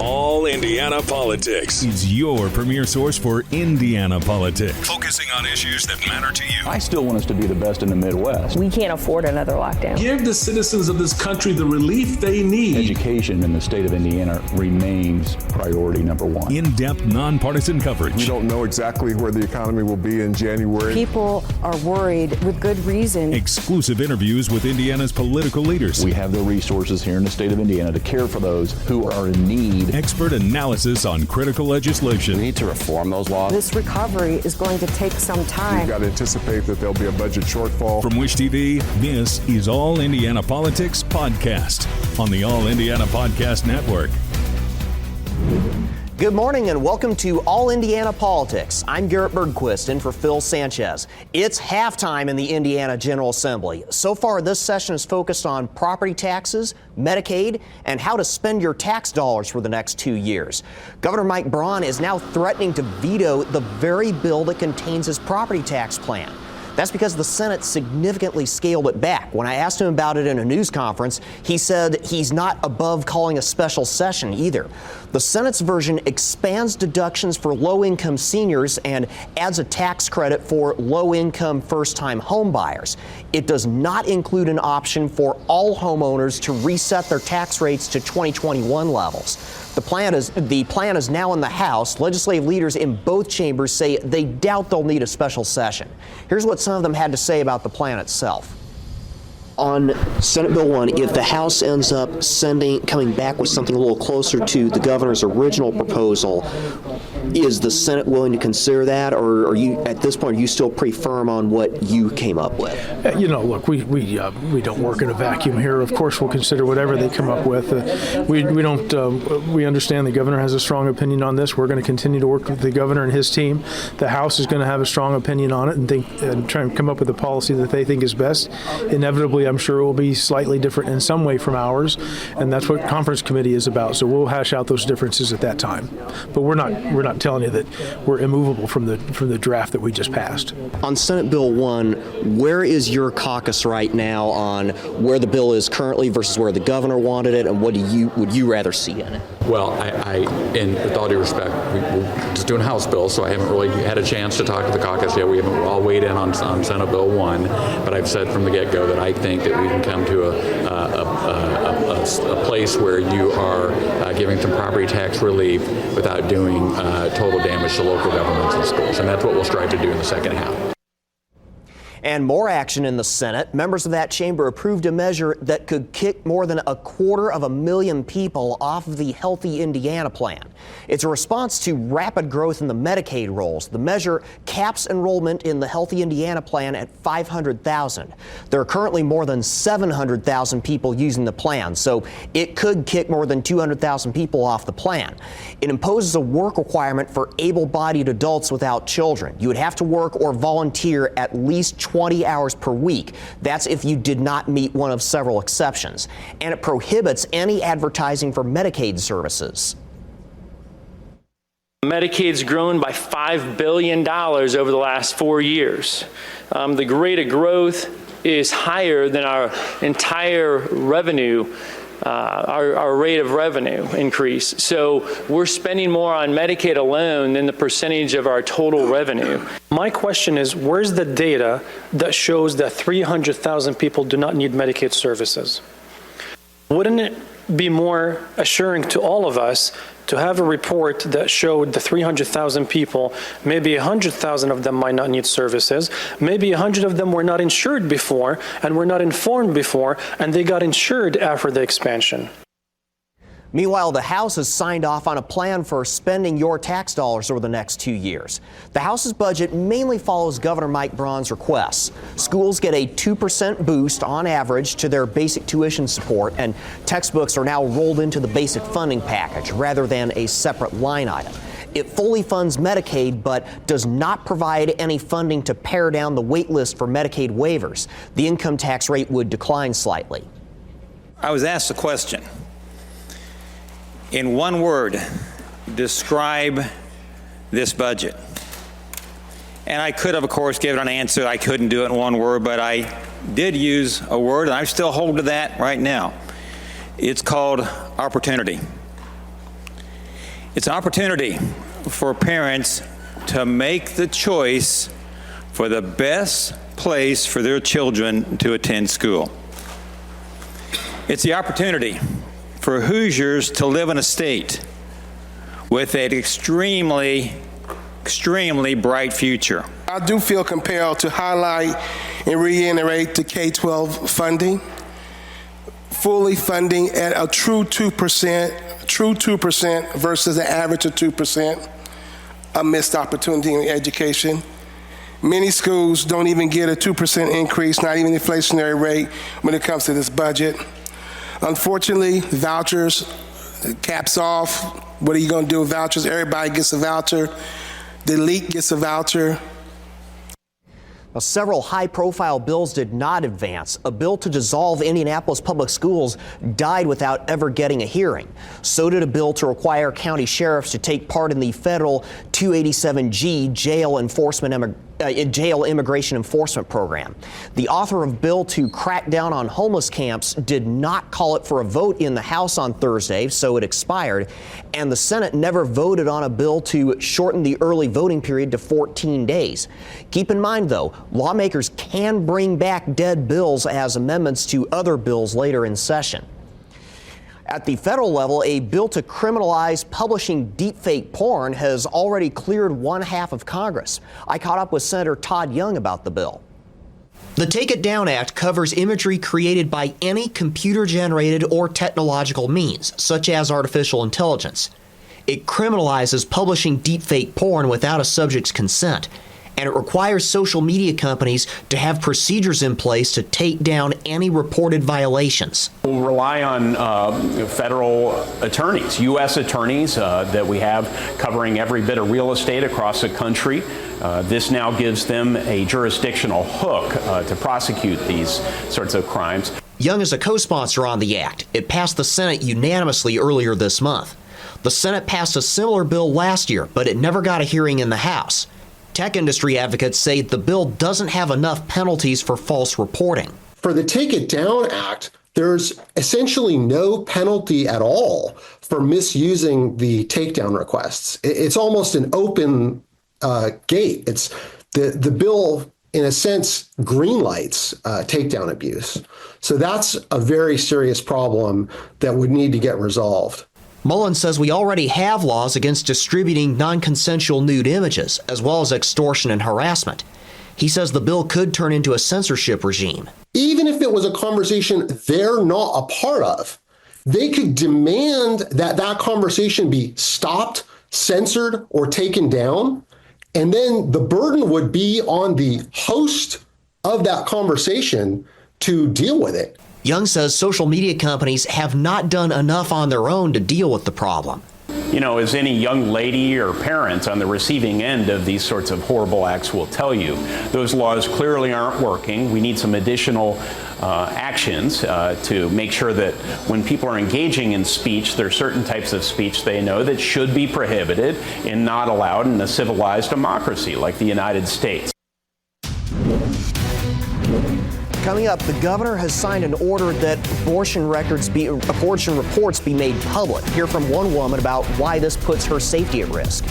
All Indiana Politics is your premier source for Indiana politics, focusing on issues that matter to you. I still want us to be the best in the Midwest. We can't afford another lockdown. Give the citizens of this country the relief they need. Education in the state of Indiana remains priority number one. In-depth, nonpartisan coverage. We don't know exactly where the economy will be in January. People are worried with good reason. Exclusive interviews with Indiana's political leaders. We have the resources here in the state of Indiana to care for those who are in need. Expert analysis on critical legislation. We need to reform those laws. This recovery is going to take some time. We've got to anticipate that there'll be a budget shortfall. From Wish TV, this is All Indiana Politics Podcast on the All Indiana Podcast Network. Good morning and welcome to All Indiana Politics. I'm Garrett Bergquist in for Phil Sanchez. It's halftime in the Indiana General Assembly. So far, this session is focused on property taxes, Medicaid, and how to spend your tax dollars for the next 2 years. Governor Mike Braun is now threatening to veto the very bill that contains his property tax plan. That's because the Senate significantly scaled it back. When I asked him about it in a news conference, he said he's not above calling a special session either. The Senate's version expands deductions for low-income seniors and adds a tax credit for low-income first-time home buyers. It does not include an option for all homeowners to reset their tax rates to 2021 levels. The plan is now in the House. Legislative leaders in both chambers say they doubt they'll need a special session. Here's what some of them had to say about the plan itself. On Senate Bill 1, if the House ends up coming back with something a little closer to the governor's original proposal, is the Senate willing to consider that, or are you, at this point, are you still pretty firm on what you came up with? Look, we don't work in a vacuum here. Of course, we'll consider whatever they come up with. We understand the governor has a strong opinion on this. We're going to continue to work with the governor and his team. The House is going to have a strong opinion on it and try and come up with a policy that they think is best. Inevitably, I'm sure it will be slightly different in some way from ours, and that's what conference committee is about. So we'll hash out those differences at that time. But we're not telling you that we're immovable from the draft that we just passed. On Senate Bill 1, where is your caucus right now on where the bill is currently versus where the governor wanted it, and what would you rather see in it? Well, and with all due respect, we're just doing House bills, so I haven't really had a chance to talk to the caucus yet. We haven't all weighed in on Senate Bill 1, but I've said from the get-go that I think that we can come to a place where you are giving some property tax relief without doing total damage to local governments and schools, and that's what we'll strive to do in the second half. And more action in the Senate. Members of that chamber approved a measure that could kick more than 250,000 people off of the Healthy Indiana plan. It's a response to rapid growth in the Medicaid rolls. The measure caps enrollment in the Healthy Indiana plan at 500,000. There are currently more than 700,000 people using the plan, so it could kick more than 200,000 people off the plan. It imposes a work requirement for able-bodied adults without children. You would have to work or volunteer at least 20 hours per week. That's if you did not meet one of several exceptions. And it prohibits any advertising for Medicaid services. Medicaid's grown by $5 billion over the last 4 years. The rate of growth is higher than our entire revenue, our rate of revenue increase. So we're spending more on Medicaid alone than the percentage of our total revenue. My question is, where's the data that shows that 300,000 people do not need Medicaid services? Wouldn't it be more assuring to all of us to have a report that showed the 300,000 people, maybe 100,000 of them might not need services, maybe 100 of them were not insured before and were not informed before, and they got insured after the expansion? Meanwhile, the House has signed off on a plan for spending your tax dollars over the next 2 years. The House's budget mainly follows Governor Mike Braun's requests. Schools get a 2% boost on average to their basic tuition support, and textbooks are now rolled into the basic funding package rather than a separate line item. It fully funds Medicaid, but does not provide any funding to pare down the wait list for Medicaid waivers. The income tax rate would decline slightly. I was asked a question. In one word, describe this budget. And I could have, of course, given an answer. I couldn't do it in one word, but I did use a word, and I still hold to that right now. It's called opportunity. It's an opportunity for parents to make the choice for the best place for their children to attend school. It's the opportunity for Hoosiers to live in a state with an extremely bright future. I do feel compelled to highlight and reiterate the K-12 funding, fully funding at a true 2% versus an average of 2%, a missed opportunity in education. Many schools don't even get a 2% increase, not even inflationary rate when it comes to this budget. Unfortunately, vouchers, caps off. What are you going to do with vouchers? Everybody gets a voucher. The elite gets a voucher. Now, several high-profile bills did not advance. A bill to dissolve Indianapolis public schools died without ever getting a hearing. So did a bill to require county sheriffs to take part in the federal 287G jail immigration enforcement program. The author of bill to crack down on homeless camps did not call it for a vote in the House on Thursday, so it expired. And the Senate never voted on a bill to shorten the early voting period to 14 days. Keep in mind, though, lawmakers can bring back dead bills as amendments to other bills later in session. At the federal level, a bill to criminalize publishing deepfake porn has already cleared one half of Congress. I caught up with Senator Todd Young about the bill. The Take It Down Act covers imagery created by any computer-generated or technological means, such as artificial intelligence. It criminalizes publishing deepfake porn without a subject's consent, and it requires social media companies to have procedures in place to take down any reported violations. We'll rely on federal attorneys, U.S. attorneys that we have covering every bit of real estate across the country. This now gives them a jurisdictional hook to prosecute these sorts of crimes. Young is a co-sponsor on the act. It passed the Senate unanimously earlier this month. The Senate passed a similar bill last year, but it never got a hearing in the House. Tech industry advocates say the bill doesn't have enough penalties for false reporting. For the Take It Down Act, there's essentially no penalty at all for misusing the takedown requests. It's almost an open gate. It's the bill, in a sense, greenlights takedown abuse. So that's a very serious problem that would need to get resolved. Mullen says we already have laws against distributing non-consensual nude images, as well as extortion and harassment. He says the bill could turn into a censorship regime. Even if it was a conversation they're not a part of, they could demand that that conversation be stopped, censored, or taken down. And then the burden would be on the host of that conversation to deal with it. Young says social media companies have not done enough on their own to deal with the problem. You know, as any young lady or parent on the receiving end of these sorts of horrible acts will tell you, those laws clearly aren't working. We need some additional actions to make sure that when people are engaging in speech, there are certain types of speech they know that should be prohibited and not allowed in a civilized democracy like the United States. Coming up, the governor has signed an order that abortion reports be made public. Hear from one woman about why this puts her safety at risk.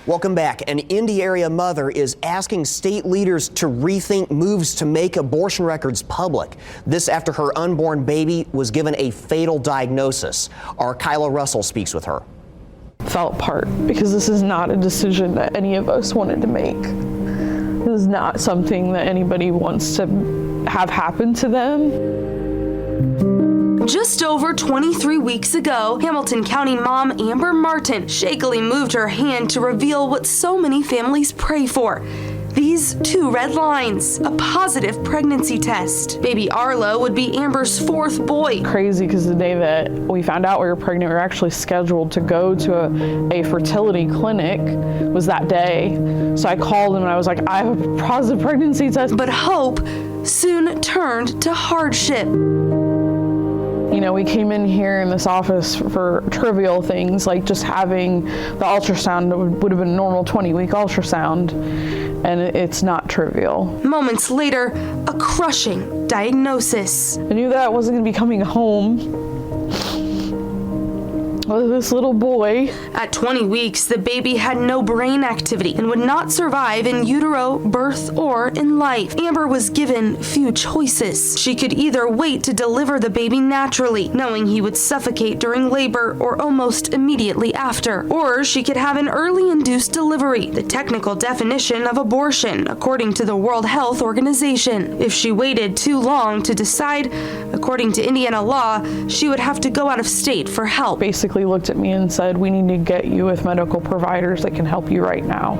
Welcome back. An Indy area mother is asking state leaders to rethink moves to make abortion records public. This after her unborn baby was given a fatal diagnosis. Our Kyla Russell speaks with her. Fell apart because this is not a decision that any of us wanted to make. This is not something that anybody wants to have happen to them. Just over 23 weeks ago, Hamilton County mom Amber Martin shakily moved her hand to reveal what so many families pray for. These 2 red lines, a positive pregnancy test. Baby Arlo would be Amber's 4th boy. Crazy because the day that we found out we were pregnant, we were actually scheduled to go to a fertility clinic, was that day. So I called him and I was like, I have a positive pregnancy test. But hope soon turned to hardship. You know, we came in here in this office for trivial things like just having the ultrasound. It would have been a normal 20-week ultrasound, and it's not trivial. Moments later, a crushing diagnosis. I knew that I wasn't going to be coming home. with this little boy. At 20 weeks, the baby had no brain activity and would not survive in utero, birth, or in life. Amber was given few choices. She could either wait to deliver the baby naturally, knowing he would suffocate during labor or almost immediately after, or she could have an early induced delivery, the technical definition of abortion, according to the World Health Organization. If she waited too long to decide, according to Indiana law, she would have to go out of state for help. Basically looked at me and said, we need to get you with medical providers that can help you right now.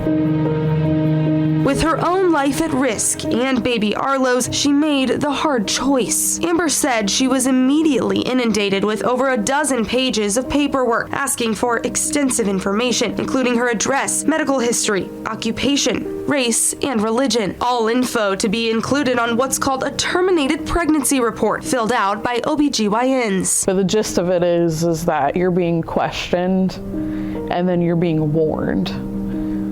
With her own life at risk and baby Arlo's, she made the hard choice. Amber said she was immediately inundated with over a dozen pages of paperwork asking for extensive information, including her address, medical history, occupation, race, and religion. All info to be included on what's called a terminated pregnancy report, filled out by OBGYNs. But the gist of it is that you're being questioned and then you're being warned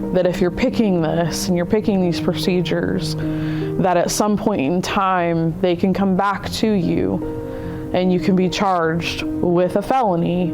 that if you're picking this and you're picking these procedures, that at some point in time they can come back to you and you can be charged with a felony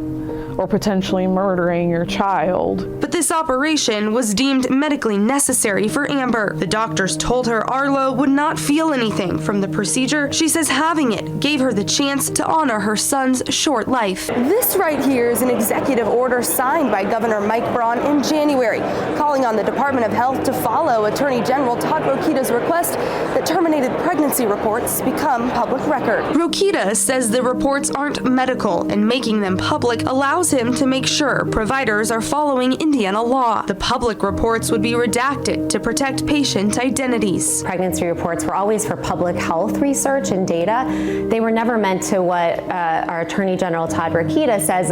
or potentially murdering your child. But this operation was deemed medically necessary for Amber. The doctors told her Arlo would not feel anything from the procedure. She says having it gave her the chance to honor her son's short life. This right here is an executive order signed by Governor Mike Braun in January, calling on the Department of Health to follow Attorney General Todd Rokita's request that terminated pregnancy reports become public record. Rokita says the reports aren't medical, and making them public allows him to make sure providers are following Indiana law. The public reports would be redacted to protect patient identities. Pregnancy reports were always for public health research and data. They were never meant to what our Attorney General Todd Rokita says,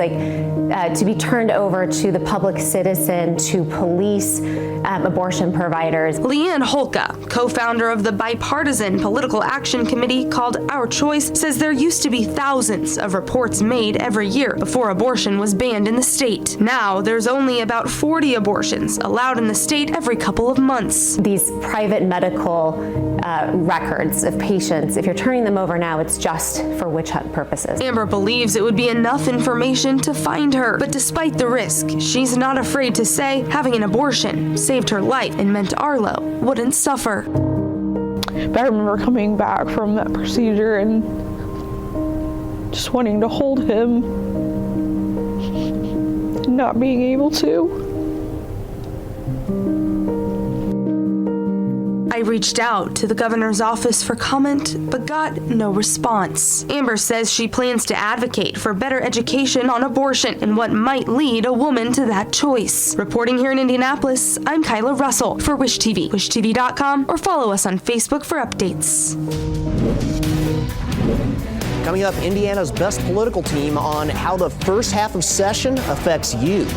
to be turned over to the public citizen, to police abortion providers. Leanne Holka, co-founder of the bipartisan political action committee called Our Choice, says there used to be thousands of reports made every year before abortion was banned in the state. Now there's only about 40 abortions allowed in the state every couple of months. These private medical records of patients, if you're turning them over now, it's just for witch hunt purposes. Amber believes it would be enough information to find her, but despite the risk, she's not afraid to say having an abortion saved her life and meant Arlo wouldn't suffer. But I remember coming back from that procedure and just wanting to hold him, not being able to. I reached out to the governor's office for comment, but got no response. Amber says she plans to advocate for better education on abortion and what might lead a woman to that choice. Reporting here in Indianapolis, I'm Kyla Russell for Wish TV, wishtv.com, or follow us on Facebook for updates. Coming up, Indiana's best political team on how the first half of session affects you.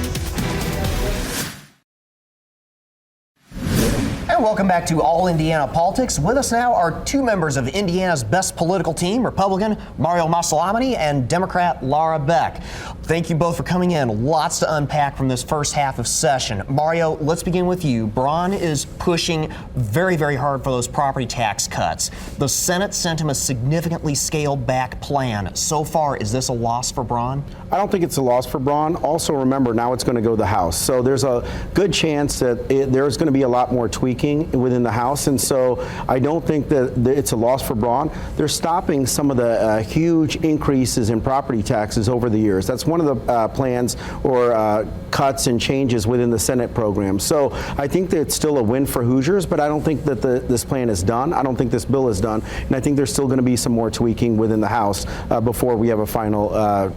And welcome back to All Indiana Politics. With us now are two members of Indiana's best political team, Republican Mario Massillamany and Democrat Lara Beck. Thank you both for coming in. Lots to unpack from this first half of session. Mario, let's begin with you. Braun is pushing very, very hard for those property tax cuts. The Senate sent him a significantly scaled back plan. So far, is this a loss for Braun? I don't think it's a loss for Braun. Also, remember, now it's going to go to the House. So there's a good chance that there's going to be a lot more tweaking within the House. And so I don't think that it's a loss for Braun. They're stopping some of the huge increases in property taxes over the years. That's one of the plans or cuts and changes within the Senate program. So I think that it's still a win for Hoosiers, but I don't think that this plan is done. I don't think this bill is done. And I think there's still going to be some more tweaking within the House before we have a final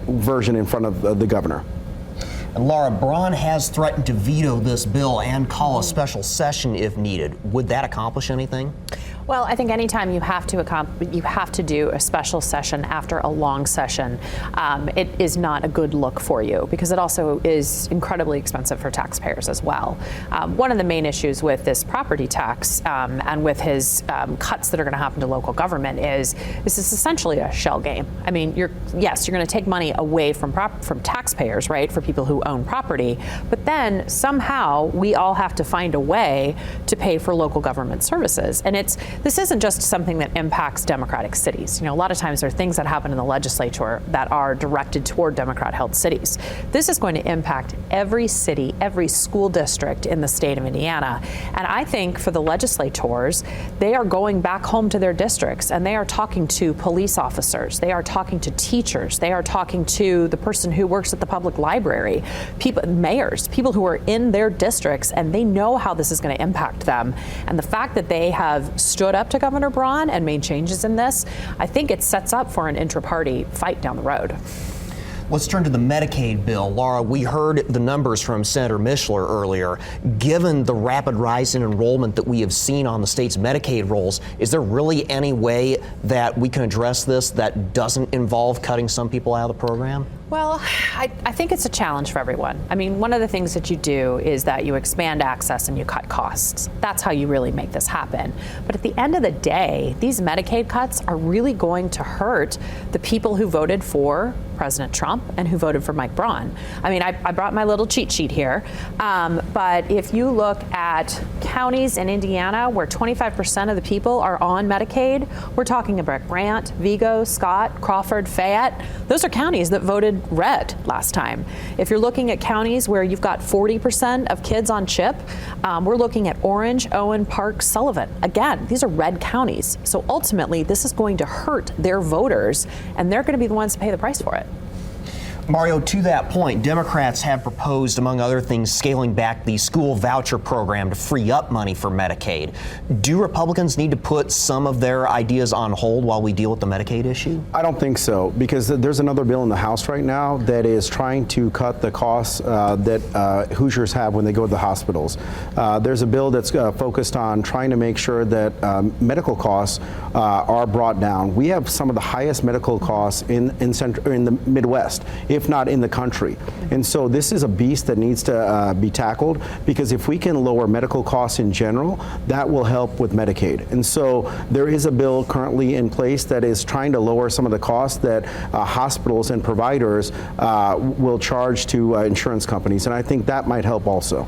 version in front of the governor. And Lara, Braun has threatened to veto this bill and call a special session if needed. Would that accomplish anything? Well, I think anytime you have to do a special session after a long session, it is not a good look for you because it also is incredibly expensive for taxpayers as well. One of the main issues with this property tax and with his cuts that are going to happen to local government is this is essentially a shell game. I mean, you're going to take money away from taxpayers, right, for people who own property, but then somehow we all have to find a way to pay for local government services, and this isn't just something that impacts Democratic cities. A lot of times there are things that happen in the legislature that are directed toward Democrat-held cities. This is going to impact every city, every school district in the state of Indiana. And I think for the legislators, they are going back home to their districts and they are talking to police officers. They are talking to teachers. They are talking to the person who works at the public library, people, mayors, people who are in their districts, and they know how this is going to impact them. And the fact that they have stood up to Governor Braun and made changes in this, I think it sets up for an intra-party fight down the road. Let's turn to the Medicaid bill. Lara, we heard the numbers from Senator Mishler earlier. Given the rapid rise in enrollment that we have seen on the state's Medicaid rolls, is there really any way that we can address this that doesn't involve cutting some people out of the program? Well, I think it's a challenge for everyone. I mean, one of the things that you do is that you expand access and you cut costs. That's how you really make this happen. But at the end of the day, these Medicaid cuts are really going to hurt the people who voted for President Trump and who voted for Mike Braun. I mean, I brought my little cheat sheet here, but if you look at counties in Indiana where 25% of the people are on Medicaid, we're talking about Grant, Vigo, Scott, Crawford, Fayette. Those are counties that voted red last time. If you're looking at counties where you've got 40% of kids on CHIP, we're looking at Orange, Owen, Park, Sullivan. Again, these are red counties. So ultimately, this is going to hurt their voters, and they're going to be the ones to pay the price for it. Mario, to that point, Democrats have proposed, among other things, scaling back the school voucher program to free up money for Medicaid. Do Republicans need to put some of their ideas on hold while we deal with the Medicaid issue? I don't think so, because there's another bill in the House right now that is trying to cut the costs that Hoosiers have when they go to the hospitals. There's a bill that's focused on trying to make sure that medical costs are brought down. We have some of the highest medical costs in the Midwest, if not in the country. And so this is a beast that needs to be tackled, because if we can lower medical costs in general, that will help with Medicaid. And so there is a bill currently in place that is trying to lower some of the costs that hospitals and providers will charge to insurance companies. And I think that might help also.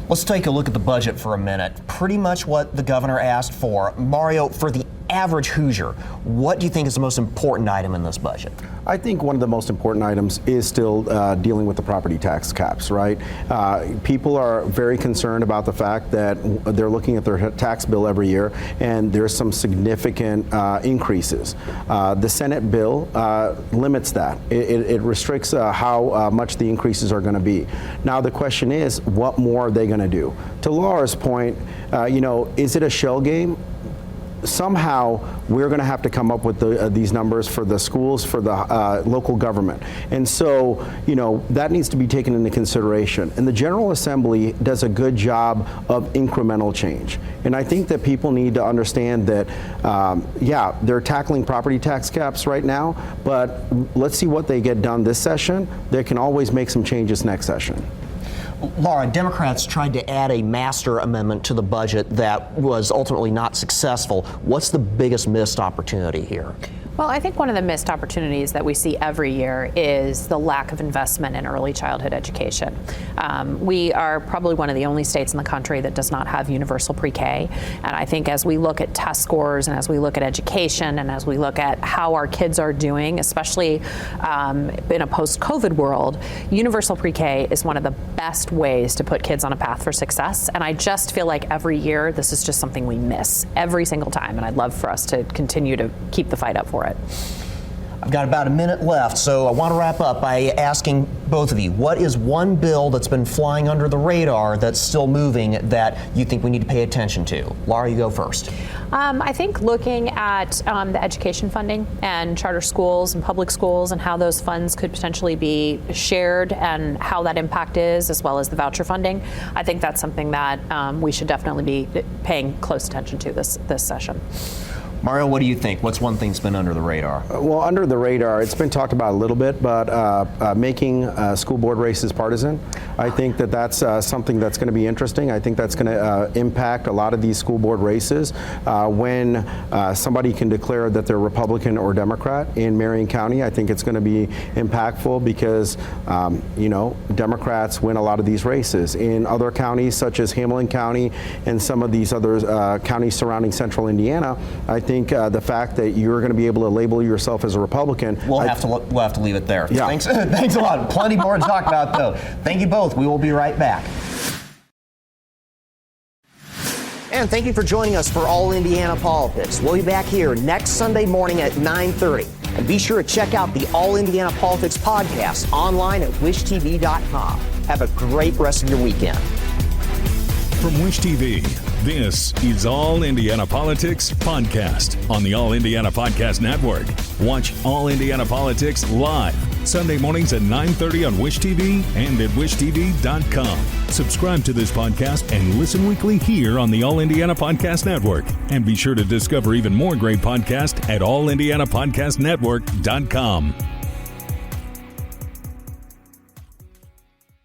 Let's take a look at the budget for a minute. Pretty much what the governor asked for. Mario, for the average Hoosier, what do you think is the most important item in this budget? I think one of the most important items is still dealing with the property tax caps, right? People are very concerned about the fact that they're looking at their tax bill every year, and there's some significant increases. The Senate bill limits that. It restricts how much the increases are going to be. Now, the question is, what more are they going to do? To Lara's point, is it a shell game? Somehow we're going to have to come up with these numbers for the schools, for the local government. And so, that needs to be taken into consideration. And the General Assembly does a good job of incremental change. And I think that people need to understand that, they're tackling property tax caps right now, but let's see what they get done this session. They can always make some changes next session. Lara, Democrats tried to add a master amendment to the budget that was ultimately not successful. What's the biggest missed opportunity here? Well, I think one of the missed opportunities that we see every year is the lack of investment in early childhood education. We are probably one of the only states in the country that does not have universal pre-K. And I think as we look at test scores and as we look at education and as we look at how our kids are doing, especially in a post-COVID world, universal pre-K is one of the best ways to put kids on a path for success. And I just feel like every year this is just something we miss every single time. And I'd love for us to continue to keep the fight up for it. I've got about a minute left, so I want to wrap up by asking both of you, what is one bill that's been flying under the radar that's still moving that you think we need to pay attention to? Lara, you go first. I think looking at the education funding and charter schools and public schools and how those funds could potentially be shared and how that impact is, as well as the voucher funding, I think that's something that we should definitely be paying close attention to this session. Mario, what do you think? What's one thing that's been under the radar? Well, under the radar, it's been talked about a little bit, but making school board races partisan. I think that that's something that's going to be interesting. I think that's going to impact a lot of these school board races when somebody can declare that they're Republican or Democrat in Marion County. I think it's going to be impactful because, Democrats win a lot of these races. In other counties, such as Hamilton County and some of these other counties surrounding central Indiana, I think the fact that you're going to be able to label yourself as a Republican. We'll have to leave it there. Yeah. Thanks a lot. Plenty more to talk about, though. Thank you both. We will be right back. And thank you for joining us for All Indiana Politics. We'll be back here next Sunday morning at 9:30. And be sure to check out the All Indiana Politics podcast online at wishtv.com. Have a great rest of your weekend. From Wish TV, this is All Indiana Politics Podcast on the All Indiana Podcast Network. Watch All Indiana Politics live Sunday mornings at 9:30 on Wish TV and at wishtv.com. Subscribe to this podcast and listen weekly here on the All Indiana Podcast Network. And be sure to discover even more great podcasts at allindianapodcastnetwork.com.